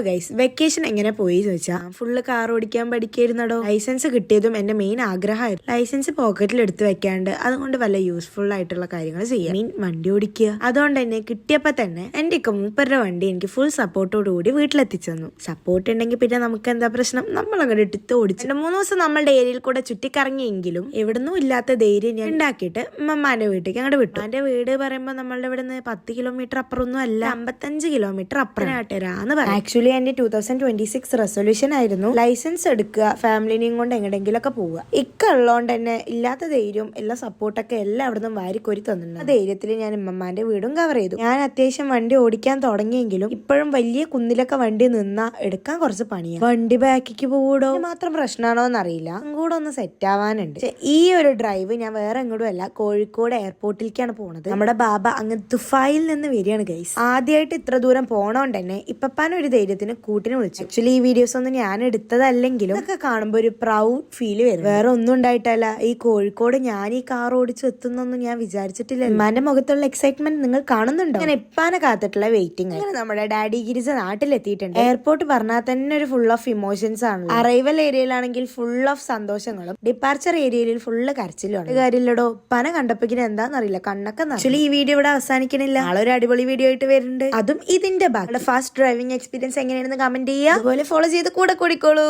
Guys, vacation എങ്ങനെ പോയി ചോദിച്ചാ ഫുള്ള് കാർ ഓടിക്കാൻ പഠിക്കായിരുന്നടോ. ലൈസൻസ് കിട്ടിയതും എന്റെ മെയിൻ ആഗ്രഹമായിരുന്നു. ലൈസൻസ് പോക്കറ്റിൽ എടുത്ത് വെക്കാണ്ട് അതുകൊണ്ട് വല്ല യൂസ്ഫുൾ ആയിട്ടുള്ള കാര്യങ്ങൾ ചെയ്യാം, വണ്ടി ഓടിക്കുക. അതുകൊണ്ട് തന്നെ കിട്ടിയപ്പോ തന്നെ എന്റെ മൂപ്പരുടെ വണ്ടി എനിക്ക് ഫുൾ സപ്പോർട്ടോടുകൂടി വീട്ടിലെത്തിച്ചു തന്നു. സപ്പോർട്ട് ഉണ്ടെങ്കിൽ പിന്നെ നമുക്ക് എന്താ പ്രശ്നം, നമ്മൾ അങ്ങോട്ട് എടുത്ത് ഓടിച്ചു. 3 ദിവസം നമ്മളുടെ ഏരിയയിൽ കൂടെ ചുറ്റിക്കറങ്ങിയെങ്കിലും എവിടുന്നും ഇല്ലാത്ത ധൈര്യം ഞാൻ ഉണ്ടാക്കിയിട്ട് ഉമ്മമാന്റെ വീട്ടിലേക്ക് അങ്ങോട്ട് വിട്ടു. എന്റെ വീട് പറയുമ്പോൾ നമ്മളുടെ ഇവിടെ നിന്ന് 10 കിലോമീറ്റർ അപ്പുറമൊന്നും അല്ല, 55 കിലോമീറ്റർ അപ്പുറമായിട്ടരാന്ന് പറയാം. ആക്ച്വലി എന്റെ 2026 റെസൊല്യൂഷൻ ആയിരുന്നു ലൈസൻസ് എടുക്കുക, ഫാമിലിനെയും കൊണ്ട് എങ്ങടെങ്കിലൊക്കെ പോവുക. ഉള്ളതുകൊണ്ട് തന്നെ ഇല്ലാത്ത ധൈര്യവും എല്ലാ സപ്പോർട്ടൊക്കെ എല്ലാം അവിടെ നിന്നും വാരിക്കൊരി തന്നിട്ടുണ്ട്. ആ ധൈര്യത്തിൽ ഞാൻ ഉമ്മമാന്റെ വീടും കവർ ചെയ്തു. ഞാൻ അത്യാവശ്യം വണ്ടി ഓടിക്കാൻ തുടങ്ങിയെങ്കിലും ഇപ്പോഴും വലിയ കുന്നിലൊക്കെ വണ്ടി നിന്നാ എടുക്കാൻ കുറച്ച് പണിയാണ്. വണ്ടി ബാക്കിക്ക് പോകൂടോ മാത്രം പ്രശ്നമാണോ എന്നറിയില്ല, കൂടെ ഒന്ന് സെറ്റ് ആവാനുണ്ട്. ഈ ഒരു ഡ്രൈവ് ഞാൻ വേറെ എങ്ങോട്ടും അല്ല, കോഴിക്കോട് എയർപോർട്ടിലേക്കാണ് പോണത്. നമ്മുടെ ബാബ അങ്ങ് ദുബായിൽ നിന്ന് വരികയാണ് ഗൈസ്. ആദ്യമായിട്ട് ഇത്ര ദൂരം പോണോണ്ട് തന്നെ ഇപ്പപ്പാൻ ഒരു ധൈര്യത്തിന് കൂട്ടിന് വിളിച്ചു. ആക്ച്വലി ഈ വീഡിയോസ് ഒന്നും ഞാൻ എടുത്തതല്ലെങ്കിലും ഇതൊക്കെ കാണുമ്പോൾ ഒരു പ്രൗഡ് ഫീൽ വരും. വേറെ ഒന്നും ഉണ്ടായിട്ടല്ല, ഈ കോഴിക്കോട് ഞാൻ ഈ കാർ ഓടിച്ച് എത്തുന്നൊന്നും ഞാൻ വിചാരിച്ചിട്ടില്ല. ഉമ്മാന്റെ മുഖത്തുള്ള എക്സൈറ്റ്മെന്റ് നിങ്ങൾ കാണുന്നുണ്ടോ? ഞാൻ ഇപ്പാനെ കാത്തിട്ടുള്ള വെയിറ്റിംഗ്. അങ്ങനെ നമ്മുടെ ഡാഡി ഗിരിജ നാട്ടിലെത്തിയിട്ടുണ്ട്. എയർപോർട്ട് പറഞ്ഞാൽ തന്നെ ഒരു ഫുൾ ഓഫ് ഇമോഷൻസ് ആണ്. അറൈവൽ ഏരിയയിലാണെങ്കിൽ ഫുൾ ഓഫ് സന്തോഷങ്ങളും, ഡിപ്പാർച്ചർ ഏരിയയിൽ ഫുള്ള് കരച്ചിലുമാണ്. കാര്യമില്ലടോ, പന കണ്ടപ്പോക്കിന് എന്താണെന്നറിയില്ല, കണ്ണൊക്കെ. ആക്ച്വലി ഈ വീഡിയോ ഇവിടെ അവസാനിക്കണില്ല, നാളെ ഒരു അടിപൊളി വീഡിയോ ആയിട്ട് വരുന്നുണ്ട്. അതും ഇതിന്റെ ബാക്കി. ഫാസ്റ്റ് ഡ്രൈവിംഗ് എക്സ്പീരിയൻസ് എങ്ങനെയാണെന്ന് കമന്റ് ചെയ്യുക, അതുപോലെ ഫോളോ ചെയ്ത് കൂടെ കൂടിക്കോളൂ.